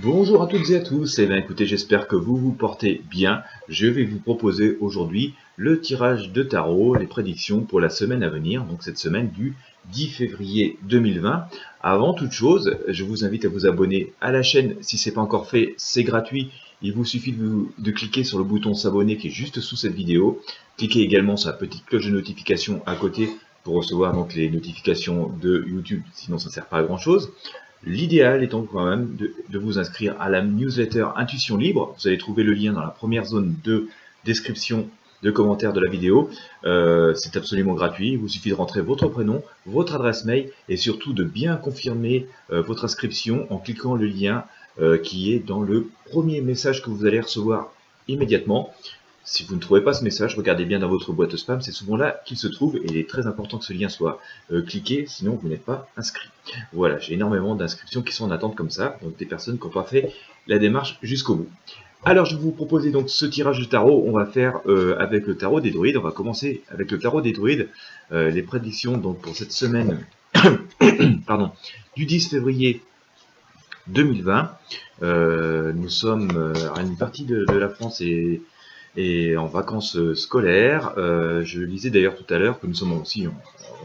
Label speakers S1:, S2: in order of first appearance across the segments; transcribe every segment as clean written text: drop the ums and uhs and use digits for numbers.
S1: Bonjour à toutes et à tous, et bien écoutez, j'espère que vous vous portez bien. Je vais vous proposer aujourd'hui le tirage de tarot, les prédictions pour la semaine à venir, donc cette semaine du 10 février 2020. Avant toute chose, je vous invite à vous abonner à la chaîne si ce n'est pas encore fait, c'est gratuit. Il vous suffit de cliquer sur le bouton s'abonner qui est juste sous cette vidéo. Cliquez également sur la petite cloche de notification à côté pour recevoir donc les notifications de YouTube, sinon ça ne sert pas à grand chose. L'idéal étant quand même de vous inscrire à la newsletter Intuition Libre. Vous allez trouver le lien dans la première zone de description de commentaires de la vidéo. C'est absolument gratuit. Il vous suffit de rentrer votre prénom, votre adresse mail et surtout de bien confirmer votre inscription en cliquant le lien qui est dans le premier message que vous allez recevoir immédiatement. Si vous ne trouvez pas ce message, regardez bien dans votre boîte spam, c'est souvent là qu'il se trouve et il est très important que ce lien soit cliqué, sinon vous n'êtes pas inscrit. Voilà, j'ai énormément d'inscriptions qui sont en attente comme ça, donc des personnes qui n'ont pas fait la démarche jusqu'au bout. Alors je vais vous proposer donc ce tirage de tarot, on va faire avec le tarot des druides, on va commencer avec le tarot des druides, les prédictions donc pour cette semaine pardon, du 10 février 2020. Nous sommes à une partie de la France et en vacances scolaires. Je lisais d'ailleurs tout à l'heure que nous sommes aussi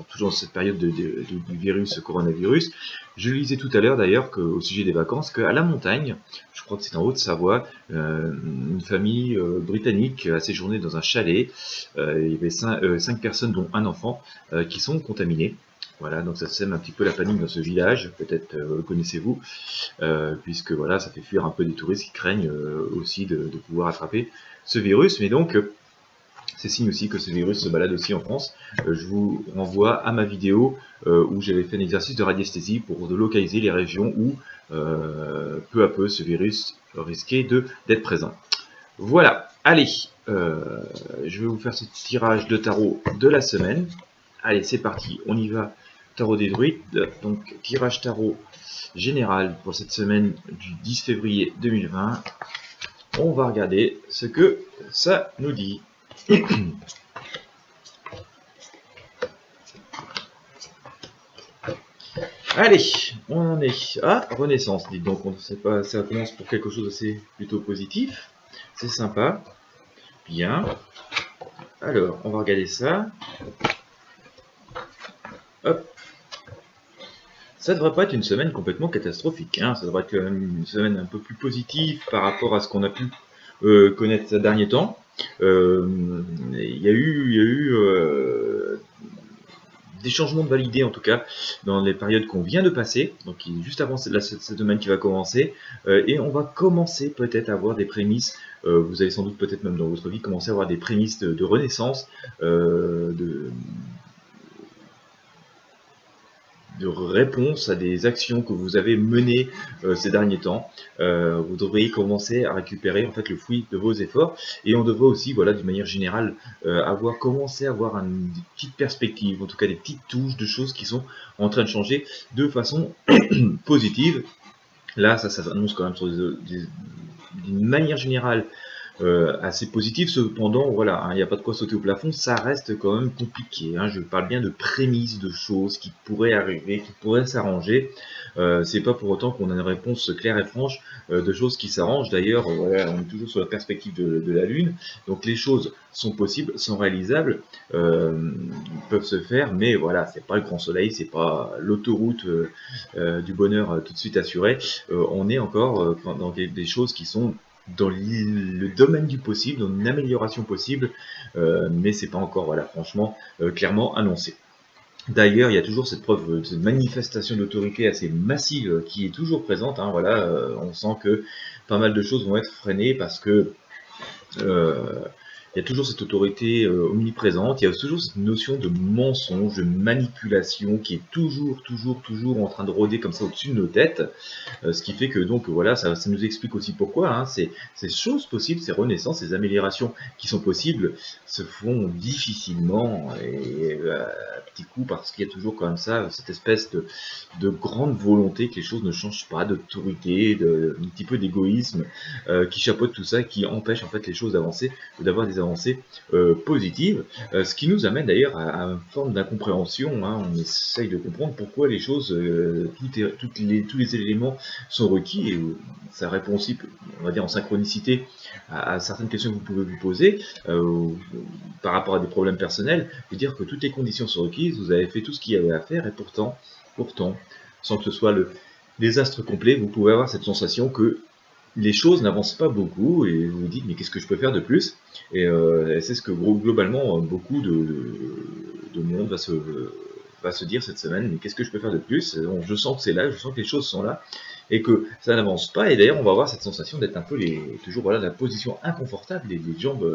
S1: toujours dans cette période du virus coronavirus. Je lisais tout à l'heure d'ailleurs au sujet des vacances qu'à la montagne, je crois que c'est en Haute-Savoie, une famille britannique a séjourné dans un chalet. Il y avait 5 personnes dont un enfant qui sont contaminés. Voilà, donc ça sème un petit peu la panique dans ce village, peut-être le connaissez-vous, puisque voilà, ça fait fuir un peu des touristes qui craignent aussi de pouvoir attraper ce virus, mais donc c'est signe aussi que ce virus se balade aussi en France. Je vous renvoie à ma vidéo où j'avais fait un exercice de radiesthésie pour localiser les régions où peu à peu ce virus risquait d'être présent. Voilà, allez, je vais vous faire ce tirage de tarot de la semaine. Allez, c'est parti, on y va. Tarot des druides, donc tirage tarot général pour cette semaine du 10 février 2020. On va regarder ce que ça nous dit. Allez, on en est à Renaissance. Dites donc, on ne sait pas, ça commence pour quelque chose d'assez plutôt positif. C'est sympa. Bien. Alors, on va regarder ça. Hop. Ça ne devrait pas être une semaine complètement catastrophique. Hein. Ça devrait être quand même une semaine un peu plus positive par rapport à ce qu'on a pu connaître ces derniers temps. Il y a eu des changements de validés en tout cas dans les périodes qu'on vient de passer, donc juste avant cette semaine qui va commencer, et on va commencer peut-être à avoir des prémices, vous allez sans doute peut-être même dans votre vie commencer à avoir des prémices de renaissance, de réponse à des actions que vous avez menées ces derniers temps. Vous devriez commencer à récupérer en fait le fruit de vos efforts, et on devrait aussi, voilà, d'une manière générale, commencer à avoir des petites perspectives, en tout cas des petites touches de choses qui sont en train de changer de façon positive. Là, ça s'annonce quand même sur d'une manière générale assez positif. Cependant, voilà, il n'y a pas de quoi sauter au plafond, ça reste quand même compliqué. Je parle bien de prémices, de choses qui pourraient arriver, qui pourraient s'arranger. C'est pas pour autant qu'on a une réponse claire et franche de choses qui s'arrangent. D'ailleurs, voilà, on est toujours sur la perspective de la Lune, donc les choses sont possibles, sont réalisables, peuvent se faire, mais voilà, c'est pas le grand soleil, c'est pas l'autoroute du bonheur tout de suite assurée. On est encore dans des choses qui sont dans le domaine du possible, dans une amélioration possible, mais c'est pas encore, voilà, franchement, clairement annoncé. D'ailleurs, il y a toujours cette preuve, cette manifestation d'autorité assez massive qui est toujours présente. Voilà, on sent que pas mal de choses vont être freinées parce que il y a toujours cette autorité omniprésente, il y a toujours cette notion de mensonge, de manipulation qui est toujours en train de rôder comme ça au-dessus de nos têtes, ce qui fait que donc voilà, ça nous explique aussi pourquoi ces choses possibles, ces renaissances, ces améliorations qui sont possibles se font difficilement et à petits coups, parce qu'il y a toujours quand même ça, cette espèce de grande volonté que les choses ne changent pas, d'autorité, un petit peu d'égoïsme qui chapeaute tout ça, qui empêche en fait les choses d'avancer, d'avoir des avancées positives, ce qui nous amène d'ailleurs à une forme d'incompréhension, hein. On essaye de comprendre pourquoi les choses, tous les éléments sont requis, et ça répond aussi, on va dire, en synchronicité à certaines questions que vous pouvez vous poser par rapport à des problèmes personnels, de dire que toutes les conditions sont requises, vous avez fait tout ce qu'il y avait à faire, et pourtant, sans que ce soit le désastre complet, vous pouvez avoir cette sensation que les choses n'avancent pas beaucoup, et vous vous dites mais qu'est-ce que je peux faire de plus, et c'est ce que globalement beaucoup de monde va se dire cette semaine, mais qu'est-ce que je peux faire de plus. Donc, je sens que c'est là, je sens que les choses sont là, et que ça n'avance pas, et d'ailleurs on va avoir cette sensation d'être un peu toujours voilà, la position inconfortable, les jambes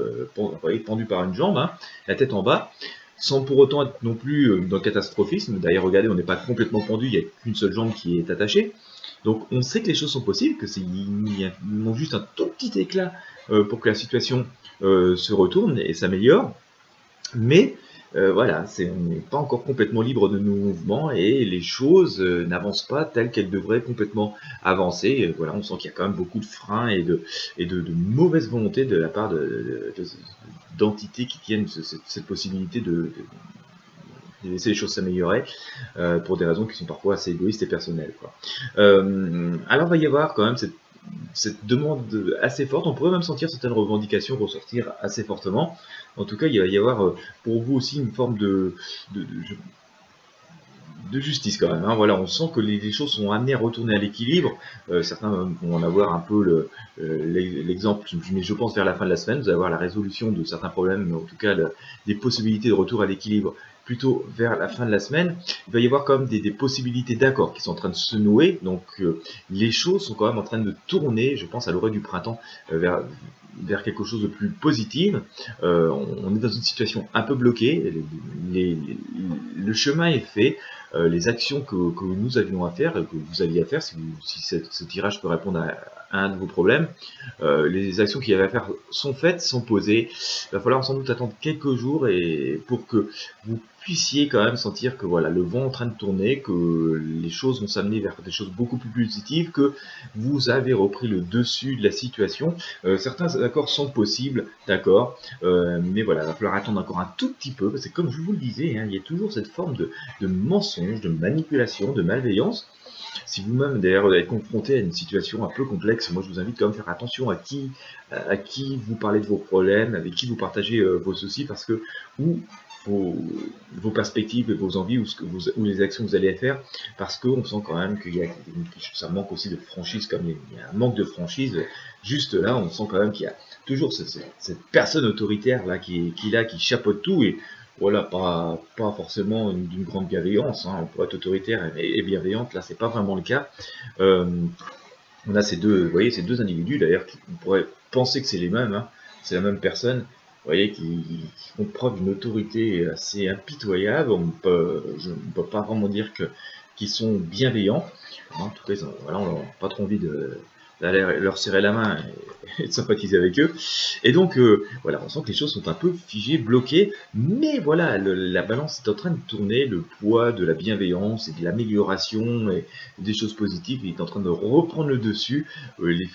S1: pendues par une jambe, hein, la tête en bas, sans pour autant être non plus dans le catastrophisme. D'ailleurs regardez, on n'est pas complètement pendu, il n'y a qu'une seule jambe qui est attachée. Donc on sait que les choses sont possibles, que il manque juste un tout petit éclat pour que la situation se retourne et s'améliore, mais voilà, on n'est pas encore complètement libre de nos mouvements, et les choses n'avancent pas telles qu'elles devraient complètement avancer. Et voilà, on sent qu'il y a quand même beaucoup de freins et de mauvaise volonté de la part d'entités qui tiennent cette possibilité de laisser les choses s'améliorer pour des raisons qui sont parfois assez égoïstes et personnelles, quoi. Alors il va y avoir quand même cette demande assez forte, on pourrait même sentir certaines revendications ressortir assez fortement. En tout cas, il va y avoir pour vous aussi une forme de justice quand même, hein. Voilà, on sent que les choses sont amenées à retourner à l'équilibre. Certains vont en avoir un peu l'exemple, mais je pense vers la fin de la semaine, vous allez avoir la résolution de certains problèmes, mais en tout cas des possibilités de retour à l'équilibre plutôt vers la fin de la semaine. Il va y avoir quand même des possibilités d'accords qui sont en train de se nouer, donc les choses sont quand même en train de tourner, je pense à l'orée du printemps, vers quelque chose de plus positif. On est dans une situation un peu bloquée, le chemin est fait, les actions que nous avions à faire, que vous aviez à faire, si ce tirage peut répondre à un de vos problèmes, les actions qu'il y avait à faire sont faites, sont posées. Il va falloir sans doute attendre quelques jours et pour que vous puissiez quand même sentir que voilà, le vent est en train de tourner, que les choses vont s'amener vers des choses beaucoup plus positives, que vous avez repris le dessus de la situation. Certains accords sont possibles, d'accord, mais voilà, il va falloir attendre encore un tout petit peu, parce que comme je vous le disais, hein, il y a toujours cette forme de mensonge, de manipulation, de malveillance. Si vous-même d'ailleurs êtes confronté à une situation un peu complexe, moi je vous invite quand même à faire attention à qui vous parlez de vos problèmes, avec qui vous partagez vos soucis, parce que vos perspectives et vos envies, ou les actions que vous allez faire, parce qu'on sent quand même qu'il y a ça manque aussi de franchise, comme il y a un manque de franchise. Juste là, on sent quand même qu'il y a toujours cette personne autoritaire là qui chapeaute tout, et voilà, pas forcément d'une grande bienveillance, hein. On pourrait être autoritaire et bienveillante, là c'est pas vraiment le cas. On a vous voyez, ces deux individus d'ailleurs, on pourrait penser que c'est les mêmes, hein, c'est la même personne, vous voyez, qui font preuve d'une autorité assez impitoyable. Je ne peux pas vraiment dire qu'ils sont bienveillants. En tout cas, voilà, on n'a pas trop envie d'aller leur serrer la main et de sympathiser avec eux. Et donc, voilà, on sent que les choses sont un peu figées, bloquées, mais voilà, la balance est en train de tourner, le poids de la bienveillance et de l'amélioration et des choses positives, il est en train de reprendre le dessus. Il est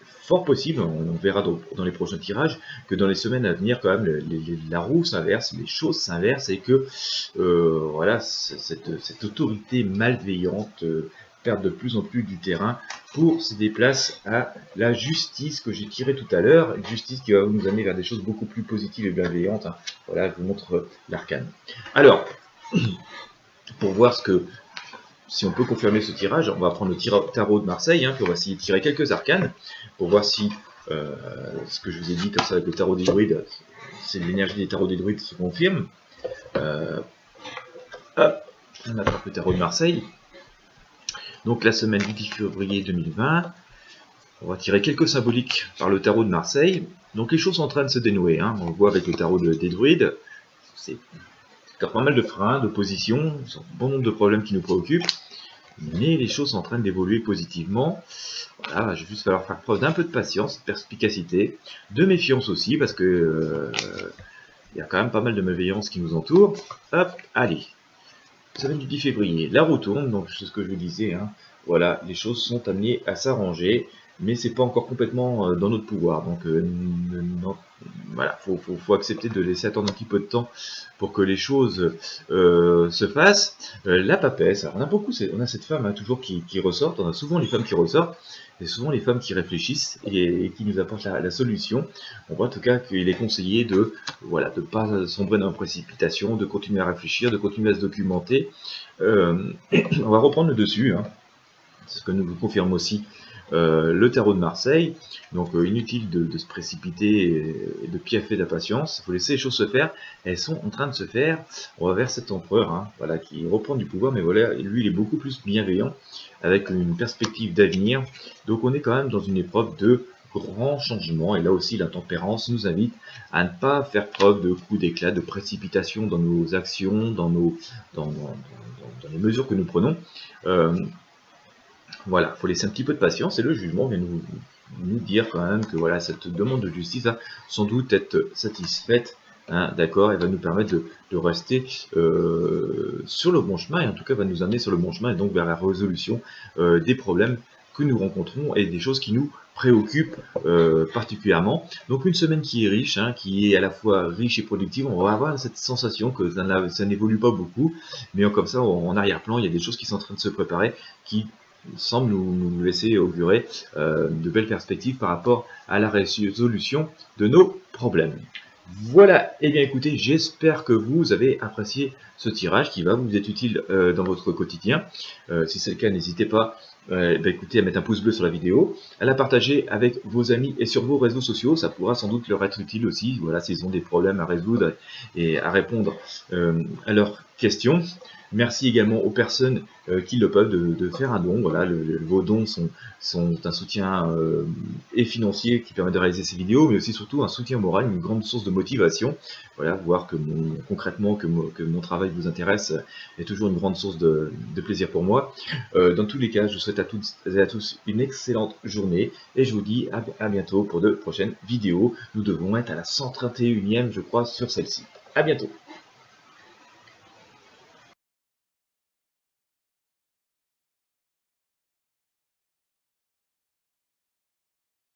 S1: fort possible, on verra dans les prochains tirages, que dans les semaines à venir, quand même, la roue s'inverse, les choses s'inversent, et que voilà, cette autorité malveillante perd de plus en plus du terrain pour se déplacer à la justice que j'ai tirée tout à l'heure, une justice qui va nous amener vers des choses beaucoup plus positives et bienveillantes, hein. Voilà, je vous montre l'arcane. Alors, pour voir si on peut confirmer ce tirage, on va prendre le tarot de Marseille, hein, puis on va essayer de tirer quelques arcanes, pour voir si ce que je vous ai dit comme ça avec le tarot des druides, c'est l'énergie des tarots des druides se confirme. Hop, on attrape le tarot de Marseille. Donc la semaine du 10 février 2020, on va tirer quelques symboliques par le tarot de Marseille. Donc les choses sont en train de se dénouer, hein. On le voit avec le tarot des druides, c'est pas mal de freins, d'opposition, un bon nombre de problèmes qui nous préoccupent, mais les choses sont en train d'évoluer positivement. Voilà, il va juste falloir faire preuve d'un peu de patience, de perspicacité, de méfiance aussi, parce que il y a quand même pas mal de malveillance qui nous entoure. Hop, allez, semaine du 10 février, la roue tourne, donc c'est ce que je vous disais, hein. Voilà, les choses sont amenées à s'arranger. mais c'est pas encore complètement dans notre pouvoir. Donc voilà, faut accepter de laisser attendre un petit peu de temps pour que les choses se fassent. La papesse, alors on a beaucoup, on a cette femme hein, toujours qui ressort, on a souvent les femmes qui ressortent, et souvent les femmes qui réfléchissent et qui nous apportent la solution. On voit en tout cas qu'il est conseillé de voilà, de pas sombrer dans la précipitation, de continuer à réfléchir, de continuer à se documenter. On va reprendre le dessus, hein. C'est ce que nous confirme aussi le tarot de Marseille. Donc inutile de se précipiter et de piaffer de la patience. Il faut laisser les choses se faire. Elles sont en train de se faire. On va vers cet empereur, hein, voilà, qui reprend du pouvoir, mais voilà, lui il est beaucoup plus bienveillant, avec une perspective d'avenir. Donc on est quand même dans une épreuve de grands changements. Et là aussi, la tempérance nous invite à ne pas faire preuve de coups d'éclat, de précipitation dans nos actions, dans les mesures que nous prenons. Voilà, il faut laisser un petit peu de patience et le jugement vient nous dire quand même que voilà, cette demande de justice va sans doute être satisfaite, hein, d'accord, elle va nous permettre de rester sur le bon chemin, et en tout cas va nous amener sur le bon chemin et donc vers la résolution des problèmes que nous rencontrons et des choses qui nous préoccupent particulièrement. Donc une semaine qui est riche, hein, qui est à la fois riche et productive, on va avoir cette sensation que ça n'évolue pas beaucoup, mais comme ça en arrière-plan, il y a des choses qui sont en train de se préparer, qui semble nous laisser augurer de belles perspectives par rapport à la résolution de nos problèmes. Voilà, et bien écoutez, j'espère que vous avez apprécié ce tirage qui va vous être utile dans votre quotidien. Si c'est le cas, n'hésitez pas écoutez, à mettre un pouce bleu sur la vidéo, à la partager avec vos amis et sur vos réseaux sociaux, ça pourra sans doute leur être utile aussi, voilà, s'ils ont des problèmes à résoudre et à répondre à leurs questions. Merci également aux personnes qui le peuvent de faire un don. Voilà, vos dons sont un soutien et financier qui permet de réaliser ces vidéos, mais aussi surtout un soutien moral, une grande source de motivation. Voilà, voir que concrètement que mon travail vous intéresse est toujours une grande source de plaisir pour moi. Dans tous les cas, je vous souhaite à toutes et à tous une excellente journée et je vous dis à bientôt pour de prochaines vidéos. Nous devons être à la 131e, je crois, sur celle-ci. À bientôt.